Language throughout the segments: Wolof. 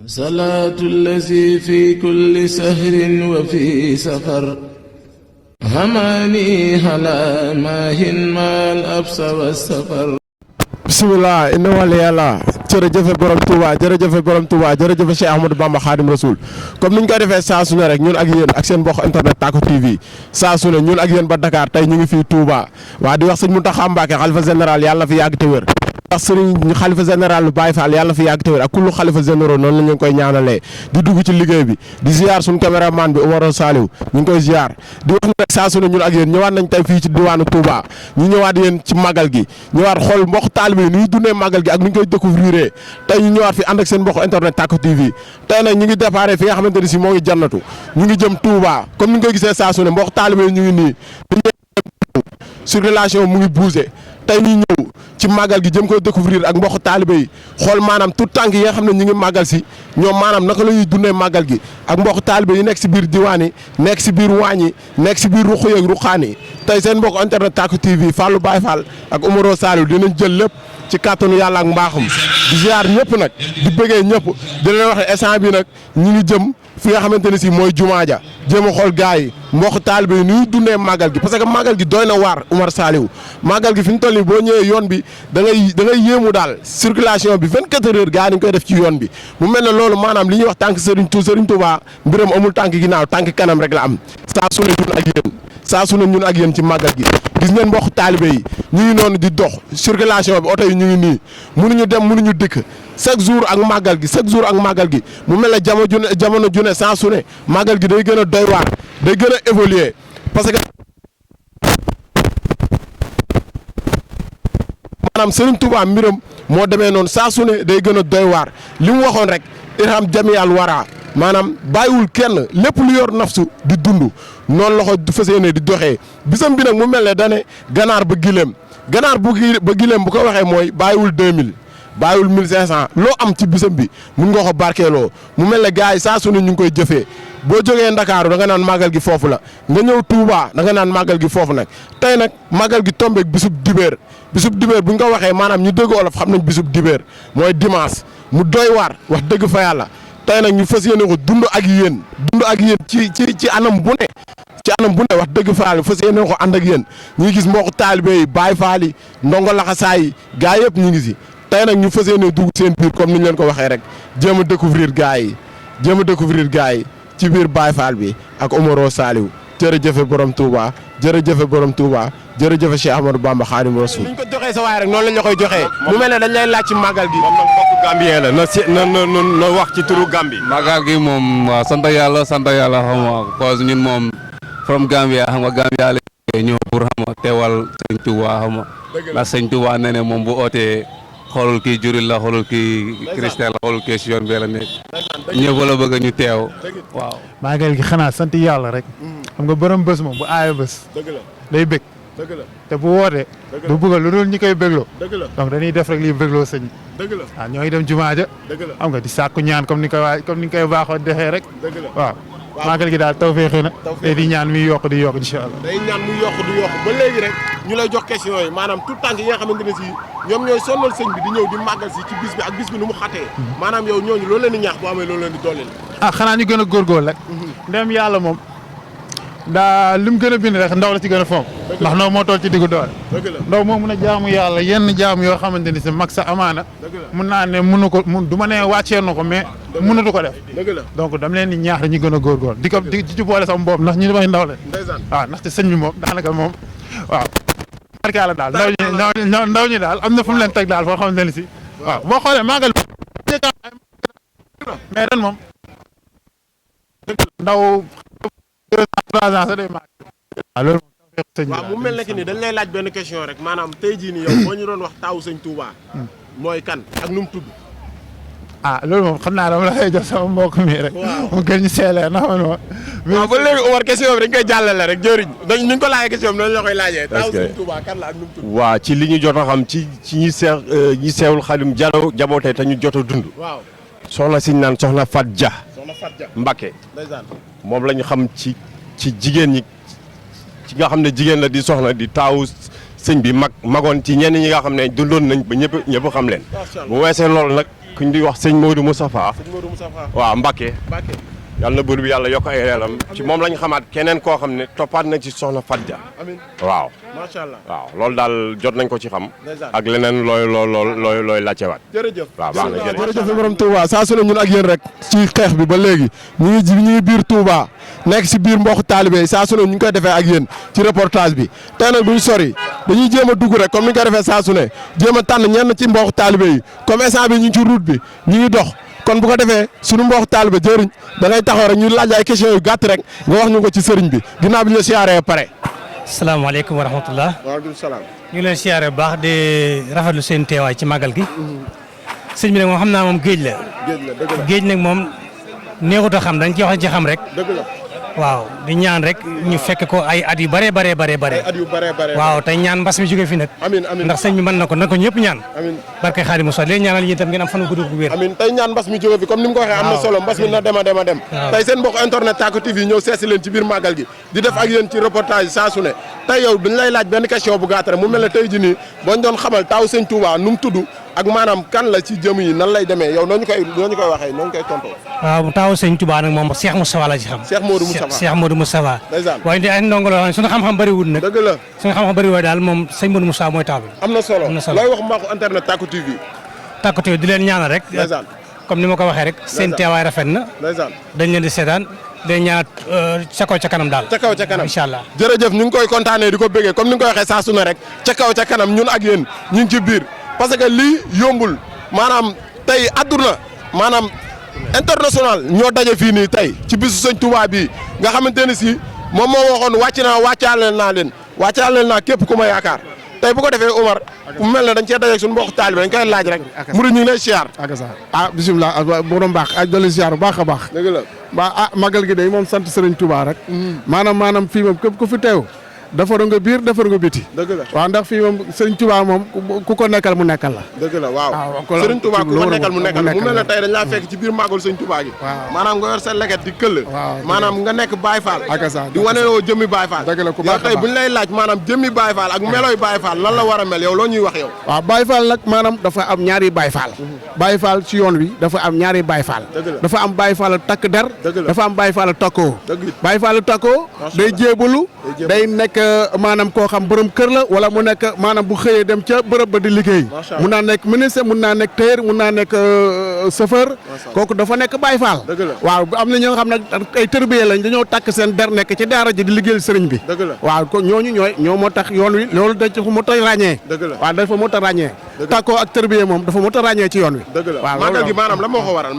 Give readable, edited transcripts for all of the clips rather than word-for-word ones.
salaatu allazi fi kulli sahrin wa fi safar hamaani ala maahin maal absa wa safar. bisimilah inna wàll yàlla jërëjëfe borom Touba jërëjëfe borom Touba jërëjëfe Cheikh Ahmadou Bamba Khadim Rasoul comme niñ koy defee saa su ne rek ñun ak yéen ak seen mbokk internet Tacko TV saa su ne ñun ak yéen ba Dakar tey ñu ngi fii Touba waa di wax sëñ Mountakha Mbacké xalifa général yàlla fi yàgg te wér wax sëriñ xalifa général Baye Fall yàlla fi yàgg te wér ak kullu xalifa généraux noonu la ñu koy ñaanalee di dugg ci liggéey bi di ziar suñu caméraman bi Omaro Saliou ñu ngi koy ziar di wax ne rek saa su ne ñun ak yéen ñëwaat nañ tey fii ci diwaanu Touba ñu ñëwaat yéen ci màggal gi ñëwaat xool mbokk taalibe yi ni ñu dundee màggal gi ak ni ñu koy découvrir tey ñu ñëwaat fi ànd ak seen mbokk internet Tacko TV tey nag ñu ngi déparé fi nga xamante ne si moo ngi jannatu ñu ngi jëm Touba comme ni nga koy gisee saa su ne mbokk taalibe yi ñu ngi nii circulation mu ngi bougé tey ñu ñëw ci màggal gi jëm koy découvrir ak mbokk taalibe yi xool maanaam tout tànk yi nga xam ne ñu ngi màggal si ñoom maanaam naka la ñuy dundee màggal gi ak mbokk taalibe yi nekk si biir diwaan yi nekk si biir waañ yi nekk si biir ruq yeeg ruqaan yi tey seen mbokk internet Tacko TV Fallou Baye Fall ak Omaro Saliou dinañ jël lépp ci kàttanu yàlla ak mbaaxam di ziar ñëpp nag di bëggee ñëpp di leen wax ne instant bi nag ñu ngi jëm fi nga xamante ne si mooy jumaa ja jéem a xool gars yi mbokk taalibe yi ni ñuy dundee màggal gi parce que màggal gi doy na waar Omar Saliou màggal gi fi ñu toll nii boo ñëwee yoon bi da ngay yéemu daal circulation bi 24 heures gars yi dañ koy def ci yoon bi mu mel ne loolu maanaam li ñuy wax tànk Serigne Touba mbiram amul tànk ginnaaw tànk kanam rek la am saa su ne ñun ak yéen saa su ne ñun ak yéen ci màggal gi gis ngeen mbokk taalibe yi ñu ngi noonu di dox circulation bi oto yi ñu ngi nii mënuñu dem mënuñu dikk chaque jour ak màggal gi mu mel ne jamono june saa su ne màggal gi day gën a doy waar day gën a évoluer parce que maanaam Serigne Touba mbiram moo demee noonu saa su ne day gën a doy waar li mu waxoon rek irham jamial wara maanaam bàyyiwul kenn lépp lu yor nafsu di dund noonu la ko fas yéene di doxee bisam bi nag mu mel ne dane ganaar ba gileem bu ko waxee mooy bàyyiwul 2000 bàyyiwul 1500 loo am ci bisam bi mun nga ko barkeeloo mu mel ne gars yi saa su ne ñu ngi koy jëfee boo jógee Ndakaaru da nga naan màggal gi foofu la nga ñëw Touba da nga naan màggal gi foofu nag tey nag màggal gi tombeeg bisub dibéer bu ñu ko waxee maanaam ñu dégg olof xam nañ bisub dibéer mooy dimanche mu doy waar wax dëgg fa yàlla tey nag ñu fas yéene ko dund ak yéen ci anam bu ne wax dëgg fa yàlla fas yéene ko ànd ak yéen ñu ngi gis mbokk taalibe yi Baay Faal yi ndongo laxasaay yi gaa yëpp ñu ngi si tey nag ñu fas yéene dugg seen biir comme ni ñu leen ko waxee rek jéem a découvrir gaa yi ci biir Baye Fall bi ak Omaro Saliou jërëjëfe borom Touba jërëjëfe Cheikh Ahmadou Bamba Khadim Rasoul. ni ñu ko joxee sa waay rek noonu lañ la koy joxee. mu mel ne dañ lay laaj ci màggal gi. moom nag mbokk Gambien la na wax ci turu Gambie. màggal gi moom waaw sant yàlla xam nga cause ñun moom from Gambia xam nga Gambia la ñëw pour xam nga teewal sëñ Touba xam nga. ndax sëñ Touba nee ne moom bu ootee xoolul kii juril la xoolul kii Christian la xoolul kii si yoon bee la nekk ñëpp la bëgg ñu teew waaw. màggal gi xanaa sant yàlla rek. xam nga borom bés moom bu aaya bés. day bëgg. te bu wootee. du bëgg lu dul ñi koy bégloo. donc dañuy def rek liy bégloo sëñ bi. waaw ñoo ngi dem jumaa ja. xam nga di sàkku ñaan comme ni nga koy baaxoo defee rek. waaw màggal gi daal tawfeex na. te di ñaan muy yokk di yokk incha allah. day ñaan muy yokk di yokk ba léegi rek ñu lay jox question yi maanaam tout tànk yi nga xamante ne si ñoom ñooy sonnal sëñ bi di ñëw di màggal si ci bis bi ak bis bi nu mu xatee. maanaam yow ñooñu loolu leen di ñaax bu amee loolu leen di dooleel. xanaa ñu gën a góorgóorlu rek. ndem yàlla moom daa lim gën a bind rek ndaw la ci gën a fonk ndax ndaw moo toll ci diggu doole ndaw moo mun a jaamu yàlla yenn jaamu yoo xamante ni si mag sa amaana mun naa ne du ma ne wàccee na ko mais mënatu ko def donc dam leen di ñaax rek ñu gën a góorgóor di ci boole sama bopp ndax ñu damay ndaw le waaw ndaxte sëñ bi moom daanaka moom waaw marka la daal ndaw ñi daal am na fu mu leen teg daal foo xamante ni si waaw boo xoolee maagal mais ren moom ndaw 2 ans 3 ans sax day màgg. loolu waaw mu mel ne ni dañ lay laaj benn question rek maanaam tey jii nii yow boo ñu doon wax taawu sëñ Touba. mooy kan ak nu mu tudd. loolu moom xam naa dama la koy jox sama mbokk mi rek. mu gën ñu seelee na xam ne waaw ba léegi Omar question bi dañ koy jàllale rek jëriñ dañ ni ñu ko laajee question bi dañ la koy laajee. taawu sëñ Touba kan la ak nu mu tudd. waaw ci li ñu jot a xam ci ñi seewul Xadim jabootee te ñu jot a dund. waaw soxna si ñu naan soxna Fat Dia. Mbacké moom la ñu xam ci jigéen ñi ci nga xam ne jigéen la di soxna di taawu sëñ bi magoon ci ñenn ñi nga xam ne dundoon nañ ba ñëpp xam leen bu weesee loolu nag ku ñu di wax sëñ Modou Moustapha. sëñ Modou Moustapha. waaw Mbacke. Mbacke. yàlla na buur bi yàlla yokk ay leeram ci moom lañ xamaat keneen koo xam ne toppaat na ci soxna Fatou Dia. amiin waaw. macha allah. waaw loolu daal jot nañ ko ci xam. ndeysaan. ak leneen looy laajtewaat. jërëjëf. waaw baax na jërëjëf borom Touba saa su ne ñun ak yéen rek ci xeex bi ba léegi ñu ngi biir Touba nekk si biir mbokku taalibe saa su ne ñu ngi koy defee ak yéen ci reportage bi tey nag duñ sori dañuy jéem a dugg rek comme ni ñu koy defee saa su ne jéem a tànn ñenn ci mbokku taalibe yi comme instant bi ñu ngi ci route bi ñu ngi dox kon bu ko defee sunu mbokku taalibe jëriñ da ngay taxaw rek ñu laaj ay questions yu gàtt rek nga wax ñu ko ci sëriñ bi ginnaaw bi ñu la siyaaree pare. salaamaaleykum wa rahmatullah. waaleykum salaam. ñu ngi leen siyaare bu baax di rafetlu seen teewaay ci màggal gi. sëñ bi nag moom xam naa moom géej la. géej la dëgg la géej nag moom neexut a xam dañ ci wax ci xam rek. dëgg la. waaw di ñaan rek ñu fekk ko ay at yu bare. ay at yu bare. waaw tey ñaan mbas mi jóge fi nag. amiin amiin ndax sëñ bi mën na ko ñëpp ñaan. amiin barke Xaadimu Rasuul léegi ñaanal yéen itam ngeen am fan wu gudd gu wér. amiin tey ñaan mbas mi jóge fi comme ni mu ko waxee am na solo mbas mi na dem a dem. waaw tey seen mbokk internet Tacko TV ñëw seesi leen ci biir màggal gi di def ak yéen ci reportage saa su ne tey yow dañ lay laaj benn question bu gàtt rek mu mel ne tey ji nii boo ñu doon xamal taaw sëñ Touba nu mu tudd ak maanaam kan la ci jëm yi nan lay demee yow nooñu koy waxee nooñu koy tontoo. waaw taawu sëñ Touba nag moom Cheikh Moustapha la ci xam. Cheikh Modou Moustapha. Moustapha waaye ay ndongo la suñu xam-xam bëriwul nag. dëgg la suñu xam-xam bëriwul daal moom sëñ Modou Moustapha mooy taw bi. am na solo looy wax mbokku internet Tacko TV. Tacko TV di leen ñaanal rek. ndeysaan comme ni ma ko waxee rek. seen teewaay rafet na. ndeysaan dañ leen di seetaan day ñaanal ca kaw ca kanam daal. ca kaw ca kanam incha allah. jërëjëf ñu ngi koy kontaanee di ko bëggee comme ni nga koy waxee saa su ne rek ca kaw ca kanam ñun ak yéen ñu ngi ci biir parce que lii yombul maanaam tey àdduna maanaam international ñoo daje fii nii tey ci bisu sëñ Touba bii nga xamante ne si moom moo waxoon wàccaaleel naa képp ku ma yaakaar tey bu ko defee Omar mu mel ne dañ cee daje suñu mbokk taalibe dañ koy laaj rek murid ñu ngi lay siyaar bisimilah borom baax ak dolli siyaar bu baax a baax dëgg la magal gi day moom sant Sëriñ Touba rek maanaam fii moom képp ku fi teew defaru nga biir defaru nga biti. dëgg la waaw ndax fii moom Serigne Touba moom ku ko nekkal mu nekkal la. dëgg la waaw Serigne Touba ku ko nekkal mu nekkal mu mel ne tey dañ laa fekk ci biir màggal Serigne Touba gi. waaw maanaam nga yor sa leket di këll. maanaam nga nekk Baye Fall. ak sa di wane woo jëmmi Baye Fall. dëgg la ku baax a baax yow tey buñ lay laaj maanaam jëmmi Baye Fall ak melooy Baye Fall lan la war a mel yow loo ñuy wax yow. waaw Baye Fall nag maanaam dafa am ñaari Baye Fall. Baye Fall ci yoon wi dafa am ñaari Baye Fall. dafa am Baye Fall takk der. dafa am Baye Fall takkoo. Baye Fall takkoo day jébalu day nekk maanaam koo xam borom kër la wala mu nekk maanaam bu xëyee dem ca bërëb ba di liggéey mun naa nekk ministre mun naa nekk tailleur mun naa nekk chauffeur kooku dafa nekk Baye Fall waaw am na ñoo xam ne ay tërbiye lañ dañoo takk seen der nekk ci daara ji di liggéeyal sëriñ bi waaw ko ñooñu ñoo moo tax yoon wi loolu dafa mot a ràññee waaw dafa mot a ràññee takkoo ak tërbiye moom dafa mot a ràññee ci yoon wi waaw màggal gi maanaam la moo ko waral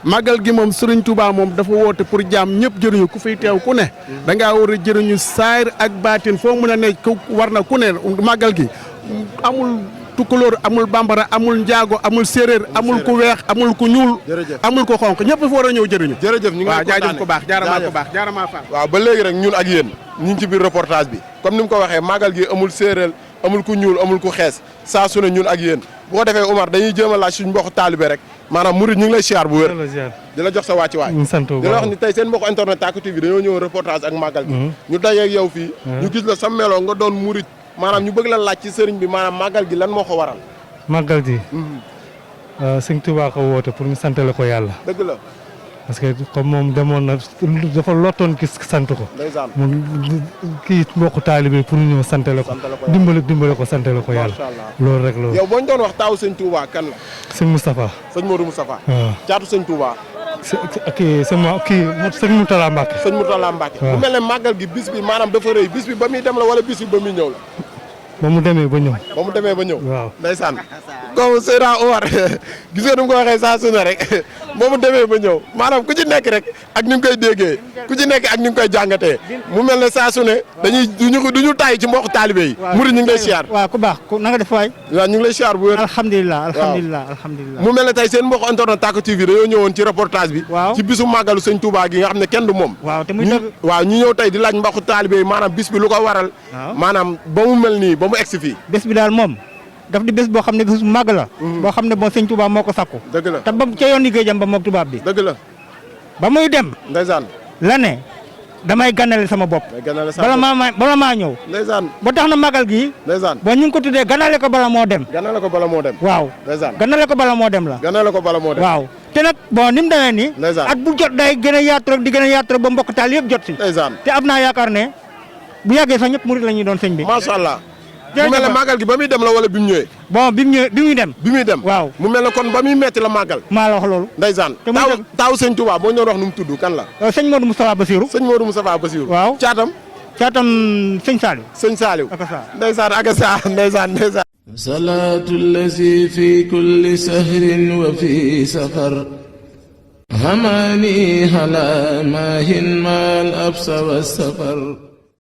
màggal gi moom Sëriñ Touba moom dafa woote pour jaam ñëpp jëriñu ku fiy teew ku ne da ngaa war a jëriñu saayir ak baatin foo mën a ne war na ku ne màggal gi amul tukulóor amul bambara amul njaago amul séeréer amul ku weex amul ku ñuul amul ku xonq ñëpp fa war a ñëw jëriñu jërëjëf ñu ngi waaw jaajëf ko baax jaaramaa Fall waaw ba léegi rek ñun ak yéen ñu ngi ci biir reportage bi comme ni mu ko waxee màggal gi amul séeréer amul ku ñuul amul ku xees saa su ne ñun ak yéen bu ko defee Omar dañuy jéem a laaj suñu mbokk taalibe rek maanaam murid ñu ngi lay siyaar bu wér di la jox sa wàcci waay di la wax ni tey seen mbokk internet Tacko TV dañoo ñëw reportage ak màggal gi ñu dajeeg yow fii ñu gis la sa meloo nga doon murid maanaam ñu bëgg la laaj ci sëriñ bi maanaam màggal gi lan moo ko waral màggal gi sëñ Touba ko woote pour ñu santale ko yàlla dëgg la parce que comme moom demoon na dafa lottoon ki sant ko mu kii mbokku taalibe pour ñu ñëw santale ko dimbale ko santale ko yàlla loolu rek loolu yow boo ñu doon wax taaw sëñ Touba kan la sëñ Moustapha sëñ Modou Moustapha waaw caatu sëñ Touba sëñ Mourtala Mbacke sëñ Mourtala Mbacke bu mel ne màggal gi bis bi maanaam dafa rëy bis bi ba muy dem la wala bis bi ba muy ñëw la ba mu demee ba ñëw waaw ndeysaan comme Seydina Omar gis nga nu mu ko waxee saa su ne rek ba mu demee ba ñëw maanaam ku ci nekk rek ak ni nga koy déggee ku ci nekk ak ni nga koy jàngatee mu mel ne saa su ne dañuy duñu tàyyi ci mbokk taalibe yi murid ñu ngi lay siyaar waaw ku baax na nga def waay waaw ñu ngi lay siyaar bu wér alhamdulilah mu mel ne tey seen mbokk internet Tacko TV dañoo ñëwoon ci reportage bi ci bisu màggalu sëñ Touba gi nga xam ne kenn du moom waaw ñu ñëw tey di laaj mbokk taalibe yi maanaam bis bi lu ko waral maanaam ba mu mel nii ba mu egsi fii bés bi daal moom daf di bés boo xam ne bés bu màgg la boo xam ne bon sëñ Touba moo ko sakku dëgg la te ba ca yoon liggéeyam ba moom tubaab bi dëgg la ba muy dem ndeysaan la ne damay ganale sama bopp bala maa ñëw ndeysaan ba tax na magal gi ndeysaan bon ñu ngi ko tuddee ganale ko bala moo dem ganale ko bala moo dem waaw ndeysaan ganale ko bala moo dem la ganale ko bala moo dem waaw te nag bon ni mu demee nii ndeysaan at bu jot day gën a yaatu rek di gën a yaatu rek ba mbokk taal yëpp jot si ndeysaan te am naa yaakaar ne bu yàggee sax ñëpp murit la ñuy doon sëñ bi macha allah mu mel ne màggal gi ba muy dem la wala bi mu ñëwee bon bi muy dem bi muy dem waaw mu mel ne kon ba muy metti la màggal maa la wax loolu ndeysaan taaw sëñ Touba boo ñëw wax nu mu tudd kan la sëñ Modou Moustapha Bassirou sëñ Modou Moustapha Bassirou waaw caatam sëñ Saliou sëñ Saliou ndeysaan ak sa ndeysaan salaatu allazi fi kulli sahrin wa fi safar hamani hala maahin maal absa wa safar